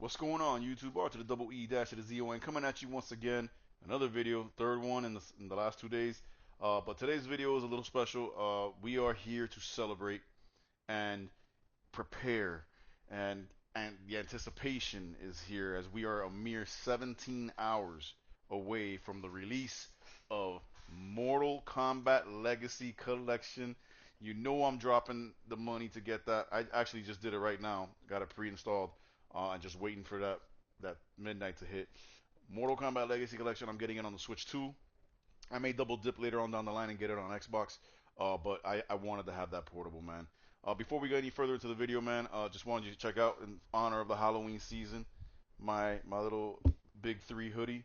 What's going on, YouTube? R to the double E dash to the ZON coming at you once again. Another video, third one in the last 2 days. But today's video is a little special. We are here to celebrate and prepare, and the anticipation is here as we are a mere 17 hours away from the release of Mortal Kombat Legacy Collection. You know I'm dropping the money to get that. I actually just did it right now. Got it pre-installed. And just waiting for that midnight to hit. Mortal Kombat Legacy Collection. I'm getting it on the Switch 2. I may double dip later on down the line and get it on Xbox. But I wanted to have that portable, man. Before we go any further into the video, man, just wanted you to check out in honor of the Halloween season my little Big 3 hoodie.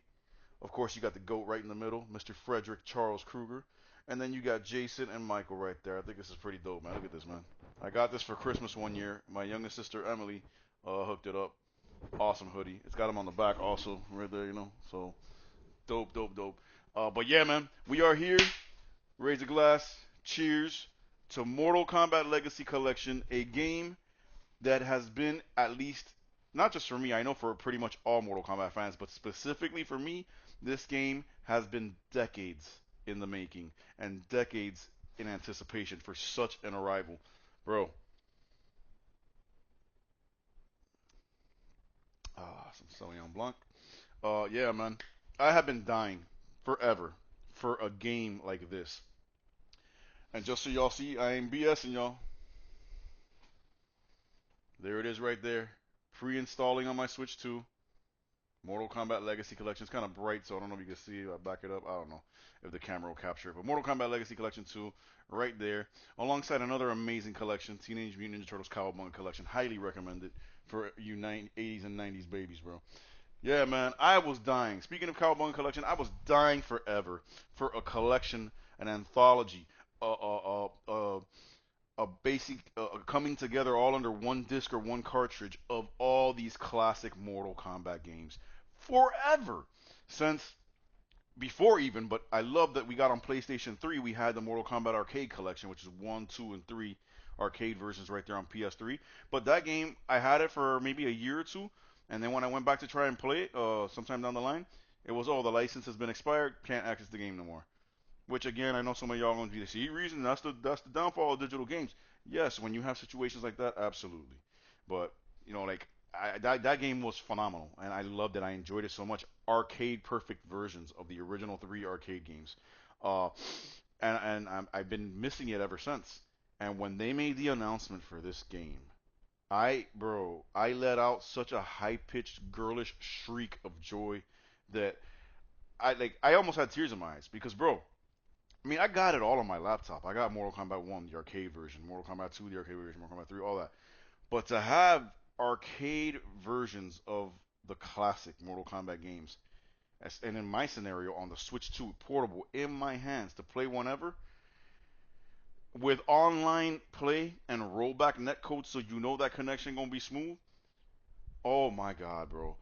Of course, you got the GOAT right in the middle, Mr. Frederick Charles Krueger. And then you got Jason and Michael right there. I think this is pretty dope, man. Look at this, man. I got this for Christmas one year. My youngest sister, Emily, hooked it up. Awesome hoodie. It's got them on the back also, right there, you know. So, dope, dope, dope. But yeah, man, we are here. Raise a glass. Cheers to Mortal Kombat Legacy Collection, a game that has been, at least, not just for me, I know for pretty much all Mortal Kombat fans, but specifically for me, this game has been decades in the making and decades in anticipation for such an arrival. Bro, some Sauvignon Blanc. Yeah, man. I have been dying forever for a game like this. And just so y'all see, I ain't BSing y'all. There it is right there. Pre-installing on my Switch 2. Mortal Kombat Legacy Collection. It's kind of bright, so I don't know if you can see it. I back it up. I don't know if the camera will capture it. But Mortal Kombat Legacy Collection 2, right there. Alongside another amazing collection, Teenage Mutant Ninja Turtles Cowabunga Collection. Highly recommended for you 80s and 90s babies, bro. Yeah, man, I was dying. Speaking of Cowabunga Collection, I was dying forever for a collection, an anthology, a basic coming together all under one disc or one cartridge of all these classic Mortal Kombat games forever since before even. But I love that we got on PlayStation 3. We had the Mortal Kombat Arcade Collection, which is 1, 2, and 3 arcade versions right there on PS3. But that game, I had it for maybe a year or two, and then when I went back to try and play it, sometime down the line, it was, oh, the license has been expired, can't access the game no more. Which again, I know some of y'all gonna be the see reason. That's the downfall of digital games. Yes, when you have situations like that, absolutely. But like that game was phenomenal, and I loved it. I enjoyed it so much. Arcade perfect versions of the original three arcade games, uh, and I've been missing it ever since. And when they made the announcement for this game, I let out such a high pitched girlish shriek of joy that I almost had tears in my eyes because, bro, I mean, I got it all on my laptop. I got Mortal Kombat 1, the arcade version, Mortal Kombat 2, the arcade version, Mortal Kombat 3, all that. But to have arcade versions of the classic Mortal Kombat games, and in my scenario on the Switch 2 portable in my hands to play whenever, with online play and rollback netcode so you know that connection gonna be smooth. Oh my god, bro.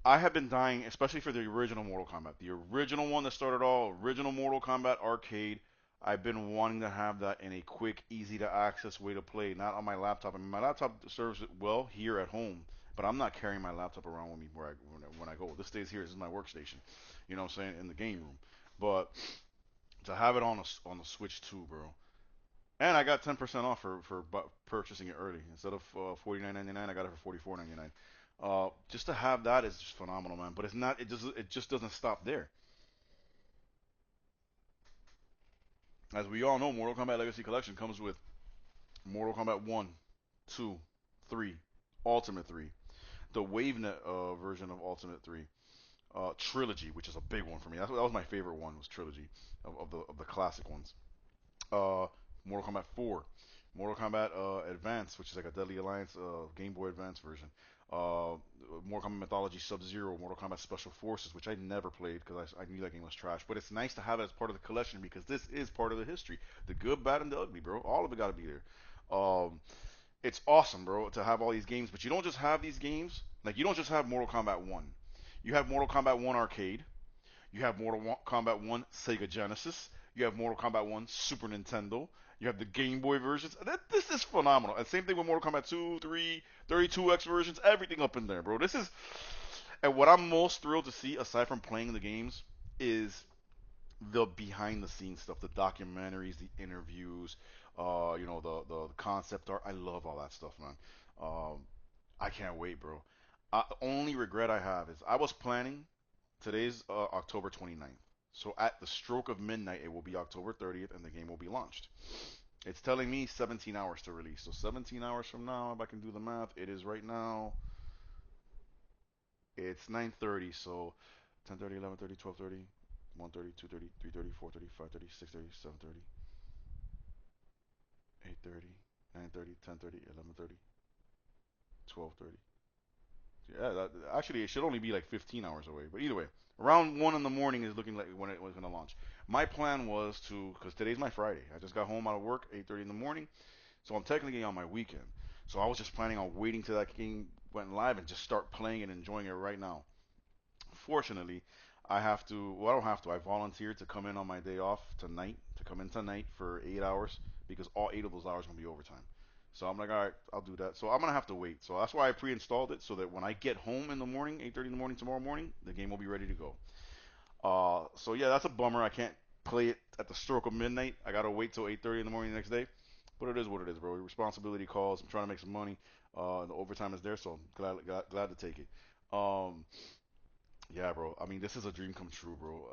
I have been dying, especially for the original Mortal Kombat. The original one that started all, original Mortal Kombat arcade. I've been wanting to have that in a quick, easy to access way to play, not on my laptop. I mean, my laptop serves it well here at home, but I'm not carrying my laptop around with me when I go. This stays here. This is my workstation. You know what I'm saying? In the game room. But to have it on the Switch 2, bro. And I got 10% off for purchasing it early. Instead of 49.99, I got it for 44.99. Just to have that is just phenomenal, man. But it's not. It just doesn't stop there. As we all know, Mortal Kombat Legacy Collection comes with Mortal Kombat 1, 2, 3, Ultimate 3, the WaveNet version of Ultimate 3, Trilogy, which is a big one for me. That was my favorite one, was Trilogy of the classic ones. uh, Mortal Kombat 4, Mortal Kombat Advance, which is like a Deadly Alliance Game Boy Advance version. Mortal Kombat Mythology Sub-Zero, Mortal Kombat Special Forces, which I never played because I knew that game was trash. But it's nice to have it as part of the collection because this is part of the history. The good, bad, and the ugly, bro. All of it got to be there. It's awesome, bro, to have all these games. But you don't just have these games. Like, you don't just have Mortal Kombat 1. You have Mortal Kombat 1 Arcade. You have Mortal Kombat 1 Sega Genesis. You have Mortal Kombat 1 Super Nintendo. You have the Game Boy versions. This is phenomenal. And same thing with Mortal Kombat 2, 3, 32X versions, everything up in there, bro. This is, and what I'm most thrilled to see, aside from playing the games, is the behind the scenes stuff, the documentaries, the interviews, the concept art. I love all that stuff, man. Um, I can't wait, bro. Only regret I have is I was planning. Today's October 29th. So at the stroke of midnight, it will be October 30th, and the game will be launched. It's telling me 17 hours to release. So 17 hours from now, if I can do the math, it is right now. It's 9:30. So 10:30, 11:30, 12:30, 1:30, 2:30, 3:30, 4:30, 5:30, 6:30, 7:30, 8:30, 9:30, 10:30, 11:30, 12:30. Yeah, actually, it should only be like 15 hours away. But either way, around 1 in the morning is looking like when it was going to launch. My plan was to, because today's my Friday. I just got home out of work, 8:30 in the morning. So I'm technically on my weekend. So I was just planning on waiting till that game went live and just start playing and enjoying it right now. Fortunately, I have to, well, I don't have to. I volunteered to come in on my day off tonight, to come in tonight for 8 hours because all 8 of those hours are going to be overtime. So I'm like, all right, I'll do that. So I'm going to have to wait. So that's why I pre-installed it so that when I get home in the morning, 8:30 in the morning tomorrow morning, the game will be ready to go. So yeah, that's a bummer. I can't play it at the stroke of midnight. I got to wait till 8:30 in the morning the next day. But it is what it is, bro. Responsibility calls. I'm trying to make some money. The overtime is there, so I'm glad to take it. Um, yeah, bro. I mean, this is a dream come true, bro.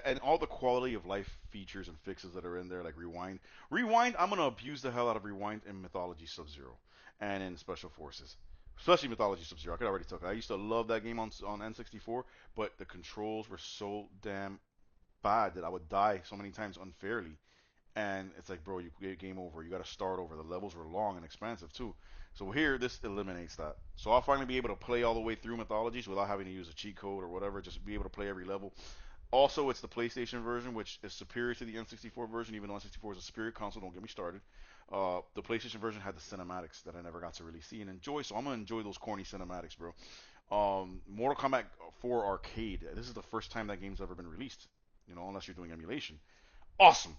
And all the quality of life features and fixes that are in there, like rewind. Rewind, I'm gonna abuse the hell out of rewind in Mythology Sub-Zero and in Special Forces, especially Mythology Sub-Zero. I could already tell. I used to love that game on N64, but the controls were so damn bad that I would die so many times unfairly. And it's like, bro, you get game over. You got to start over. The levels were long and expansive too. So here, this eliminates that. So I'll finally be able to play all the way through Mythologies without having to use a cheat code or whatever. Just be able to play every level. Also, it's the PlayStation version, which is superior to the N64 version, even though N64 is a superior console. Don't get me started. The PlayStation version had the cinematics that I never got to really see and enjoy, so I'm gonna enjoy those corny cinematics, bro. Mortal Kombat 4 Arcade. This is the first time that game's ever been released. Unless you're doing emulation. Awesome.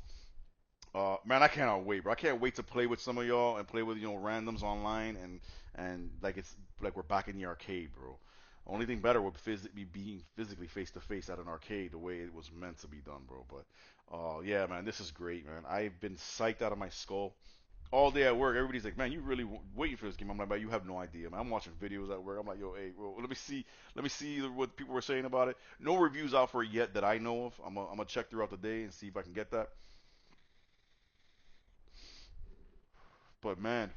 Man, I cannot wait, bro. I can't wait to play with some of y'all and play with randoms online and like it's like we're back in the arcade, bro. Only thing better would be being physically face to face at an arcade the way it was meant to be done, bro. But yeah, man, this is great, man. I've been psyched out of my skull all day at work. Everybody's like, man, you really waiting for this game? I'm like, man, you have no idea, man. I'm watching videos at work. I'm like, yo, hey, bro, let me see what people were saying about it. No reviews out for it yet that I know of. I'm gonna check throughout the day and see if I can get that. But man,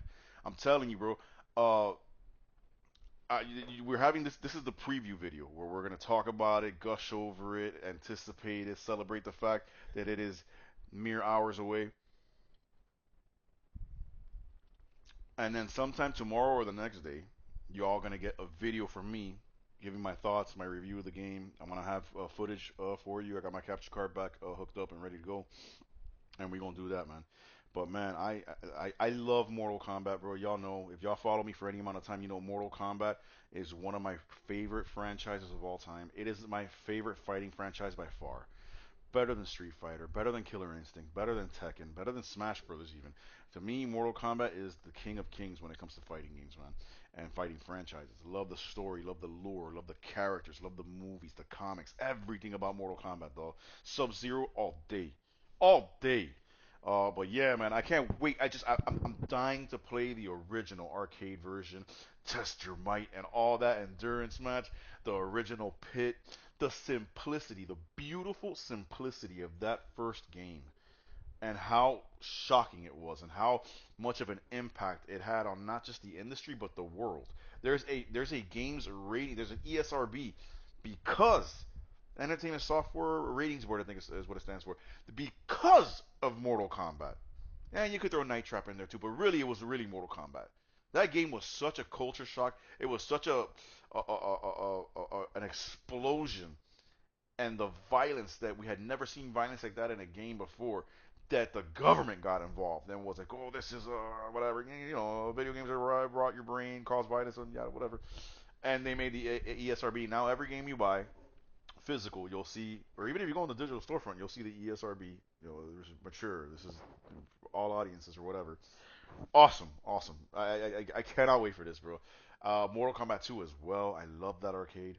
I'm telling you, bro. Uh, we're having this. This is the preview video where we're gonna talk about it, gush over it, anticipate it, celebrate the fact that it is mere hours away, and then sometime tomorrow or the next day, you all gonna get a video from me giving my thoughts, my review of the game. I'm gonna have footage for you. I got my capture card back hooked up and ready to go, and we gonna do that, man. But man, I love Mortal Kombat, bro. Y'all know if y'all follow me for any amount of time, you know Mortal Kombat is one of my favorite franchises of all time. It is my favorite fighting franchise by far. Better than Street Fighter, better than Killer Instinct, better than Tekken, better than Smash Brothers even. To me, Mortal Kombat is the king of kings when it comes to fighting games, man, and fighting franchises. Love the story, love the lore, love the characters, love the movies, the comics, everything about Mortal Kombat, though. Sub Zero all day, all day. But yeah, man, I can't wait. I'm dying to play the original arcade version, test your might and all that endurance match, the original pit, the simplicity, the beautiful simplicity of that first game, and how shocking it was, and how much of an impact it had on not just the industry but the world. There's a games rating, there's an ESRB because Entertainment Software Ratings Board, I think is what it stands for, because of Mortal Kombat. And you could throw Night Trap in there too, but really it was really Mortal Kombat. That game was such a culture shock. It was such an explosion, and the violence that we had never seen violence like that in a game before. That the government got involved and was like, oh, this is whatever, video games are rot your brain, cause violence, and yeah, whatever. And they made the ESRB. Now every game you buy physical, you'll see, or even if you go on the digital storefront, you'll see the ESRB. You know, this is mature. This is for all audiences or whatever. Awesome, awesome. I cannot wait for this, bro. Mortal Kombat 2 as well. I love that arcade.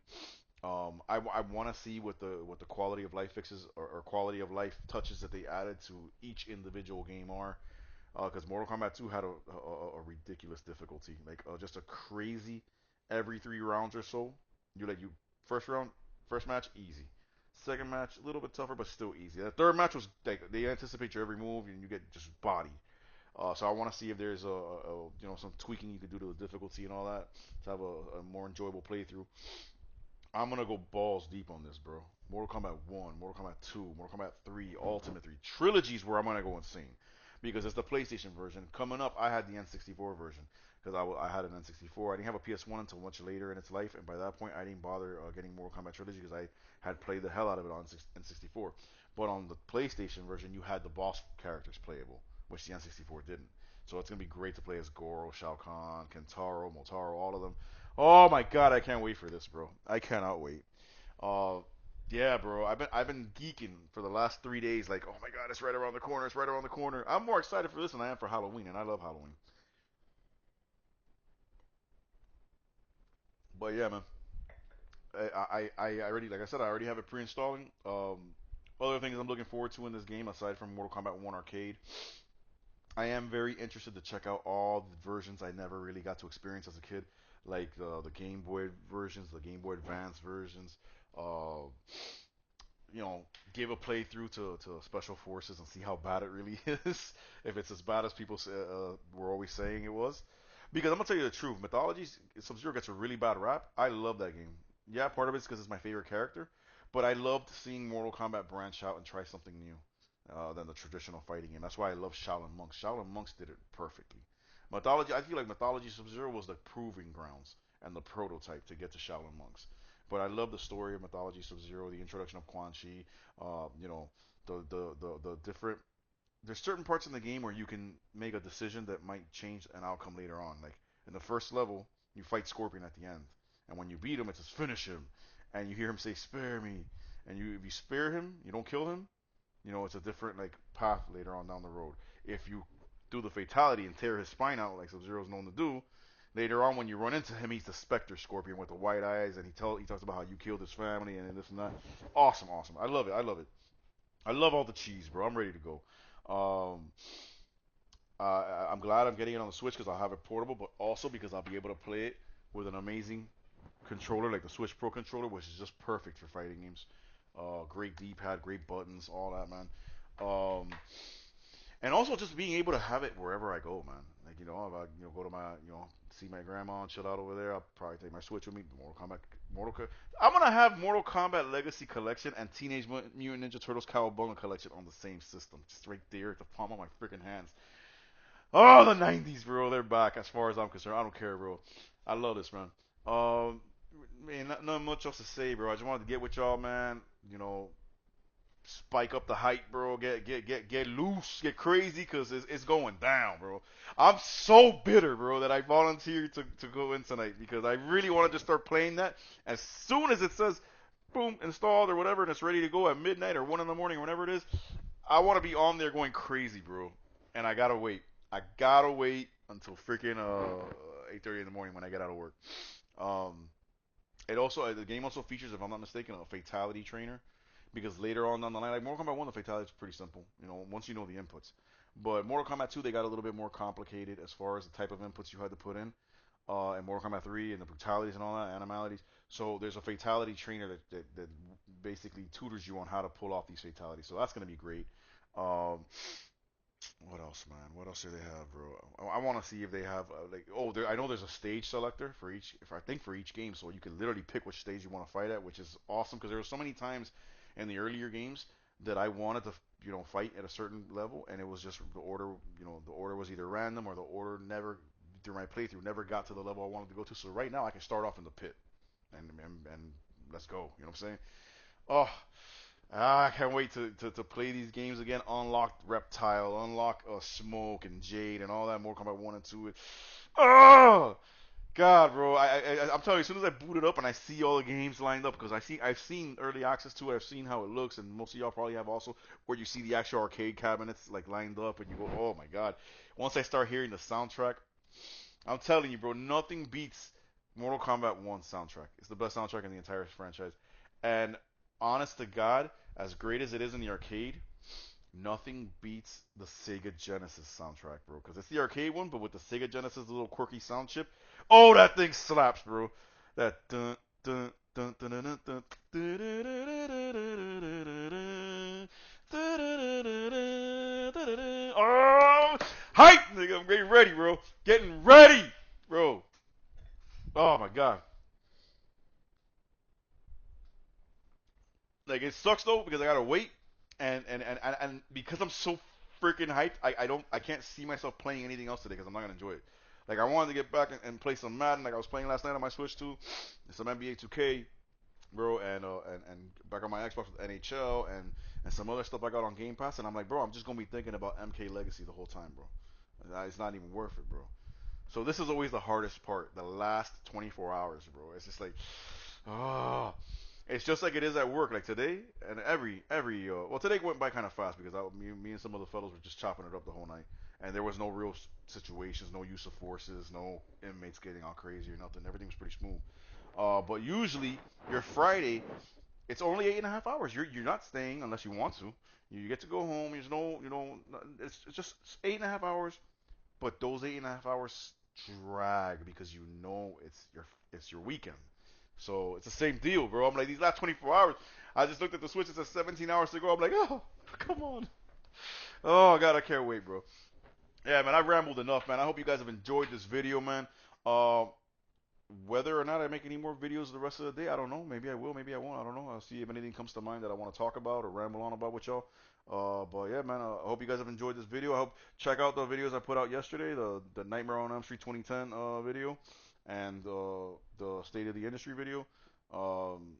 I want to see what the quality of life fixes or quality of life touches that they added to each individual game are. Because Mortal Kombat 2 had a ridiculous difficulty, like just a crazy every 3 rounds or so. You first round, first match easy, second match a little bit tougher but still easy. The third match was like they anticipate your every move and you get just bodied. So I want to see if there's some tweaking you could do to the difficulty and all that to have a more enjoyable playthrough. I'm gonna go balls deep on this, bro. Mortal Kombat 1, Mortal Kombat 2, Mortal Kombat 3, Ultimate 3. Trilogies where I'm gonna go insane. Because it's the PlayStation version. Coming up, I had the N64 version. Because I had an N64. I didn't have a PS1 until much later in its life. And by that point, I didn't bother getting Mortal Kombat Trilogy because I had played the hell out of it on N64. But on the PlayStation version, you had the boss characters playable, which the N64 didn't. So it's gonna be great to play as Goro, Shao Kahn, Kentaro, Motaro, all of them. Oh my god, I can't wait for this, bro. I cannot wait. Uh, yeah, bro. I've been geeking for the last 3 days. Like, oh my god, it's right around the corner. It's right around the corner. I'm more excited for this than I am for Halloween, and I love Halloween. But yeah, man. I already, like I said, I already have it pre-installing. Other things I'm looking forward to in this game, aside from Mortal Kombat 1 Arcade, I am very interested to check out all the versions I never really got to experience as a kid, like the Game Boy versions, the Game Boy Advance versions. Uh, you know, give a playthrough to Special Forces and see how bad it really is. If it's as bad as people were always saying it was. Because I'm gonna tell you the truth, Mythology Sub Zero gets a really bad rap. I love that game. Yeah, part of it's because it's my favorite character, but I loved seeing Mortal Kombat branch out and try something new than the traditional fighting game. That's why I love Shaolin Monks. Shaolin Monks did it perfectly. Mythology, I feel like Mythology Sub Zero was the proving grounds and the prototype to get to Shaolin Monks. But I love the story of Mythology Sub Zero, the introduction of Quan Chi, you know, the different. There's certain parts in the game where you can make a decision that might change an outcome later on. Like in the first level, you fight Scorpion at the end, and when you beat him, it says finish him, and you hear him say spare me, and if you spare him, you don't kill him. You know, it's a different like path later on down the road. If you do the fatality and tear his spine out like Sub Zero is known to do, later on when you run into him, he's the Spectre Scorpion with the white eyes, and he talks about how you killed his family and this and that. Awesome, awesome. I love it. I love it. I love all the cheese, bro. I'm ready to go. Um, I'm glad I'm getting it on the Switch because I'll have it portable, but also because I'll be able to play it with an amazing controller like the Switch Pro controller, which is just perfect for fighting games. Great D-pad, great buttons, all that, man. Um, and also just being able to have it wherever I go, man. Like if I go to my see my grandma and chill out over there, I'll probably take my Switch with me. I'm gonna have Mortal Kombat Legacy Collection and Teenage Mutant Ninja Turtles Cowabunga Collection on the same system, just right there at the palm of my freaking hands. Oh, the '90s, bro, they're back. As far as I'm concerned, I don't care, bro. I love this, man. Um, Man, not much else to say, bro. I just wanted to get with y'all, man. You know, spike up the hype, bro. Get loose, get crazy, cause it's going down, bro. I'm so bitter, bro, that I volunteered to go in tonight because I really wanted to start playing that. As soon as it says, boom, installed or whatever, and it's ready to go at midnight or 1 in the morning, whenever it is, I want to be on there going crazy, bro. And I gotta wait. I gotta wait until freaking 8:30 in the morning when I get out of work. Um, the game also features, if I'm not mistaken, a fatality trainer because later on down the line, like Mortal Kombat 1, the fatality is pretty simple. Once you know the inputs. But Mortal Kombat 2, they got a little bit more complicated as far as the type of inputs you had to put in. And Mortal Kombat 3 and the brutalities and all that, animalities. So there's a fatality trainer that basically tutors you on how to pull off these fatalities. So that's gonna be great. Um, what else, man? What else do they have, bro? I want to see if they have I know there's a stage selector for each. If I think for each game, so you can literally pick which stage you want to fight at, which is awesome because there were so many times in the earlier games that I wanted to fight at a certain level, and it was just the order. The order was either random or the order never through my playthrough never got to the level I wanted to go to. So right now I can start off in the pit and let's go. You know what I'm saying? Oh, I can't wait to play these games again. Unlock Reptile, unlock Smoke and Jade and all that. Mortal Kombat 1 and 2. Oh! God, bro, I'm telling you, as soon as I boot it up and I see all the games lined up, because I've seen early access to it, I've seen how it looks, and most of y'all probably have also, where you see the actual arcade cabinets like lined up, and you go, oh my God. Once I start hearing the soundtrack, I'm telling you, bro, nothing beats Mortal Kombat 1 soundtrack. It's the best soundtrack in the entire franchise, and honest to God, as great as it is in the arcade, nothing beats the Sega Genesis soundtrack, bro. Because it's the arcade one, but with the Sega Genesis little quirky sound chip. Oh, that thing slaps, bro. That dun dun dun dun dun dun Oh, hype, nigga! I'm getting ready, bro. Getting ready, bro. Oh my god. Like it sucks though because I gotta wait, and because I'm so freaking hyped, I can't see myself playing anything else today because I'm not gonna enjoy it. Like I wanted to get back and play some Madden like I was playing last night on my Switch too, some NBA 2K, bro, and back on my Xbox with NHL and some other stuff I got on Game Pass, and I'm like, bro, I'm just gonna be thinking about MK Legacy the whole time, bro. It's not even worth it, bro. So this is always the hardest part, the last 24 hours, bro. It's just like, oh, it's just like it is at work. Like today and every well, today went by kind of fast because me and some of the fellows were just chopping it up the whole night, and there was no real situations, no use of forces, no inmates getting all crazy or nothing. Everything was pretty smooth. But usually your Friday, it's only 8.5 hours. You're not staying unless you want to. You get to go home. There's no, it's just 8.5 hours. But those 8.5 hours drag because you know it's your weekend. So it's the same deal, bro. I'm like these last 24 hours. I just looked at the switch. It says 17 hours to go. I'm like, oh, come on. Oh God, I can't wait, bro. Yeah, man, I rambled enough, man. I hope you guys have enjoyed this video, man. Uh, whether or not I make any more videos the rest of the day, I don't know. Maybe I will, maybe I won't. I don't know. I'll see if anything comes to mind that I want to talk about or ramble on about with y'all. But yeah, man, I hope you guys have enjoyed this video. I hope check out the videos I put out yesterday, the Nightmare on Elm Street 2010 video, and the State of the Industry video. Um,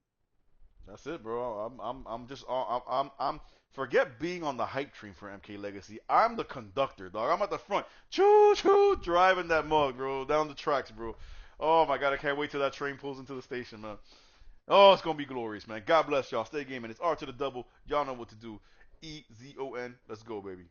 that's it, bro. I'm just I'm forget being on the hype train for MK Legacy. I'm the conductor, dog. I'm at the front, choo choo, driving that mug, bro, down the tracks, bro. Oh my god, I can't wait till that train pulls into the station, man. Oh, it's gonna be glorious, man. God bless y'all. Stay gaming. It's R to the double. Y'all know what to do. EZON. Let's go, baby.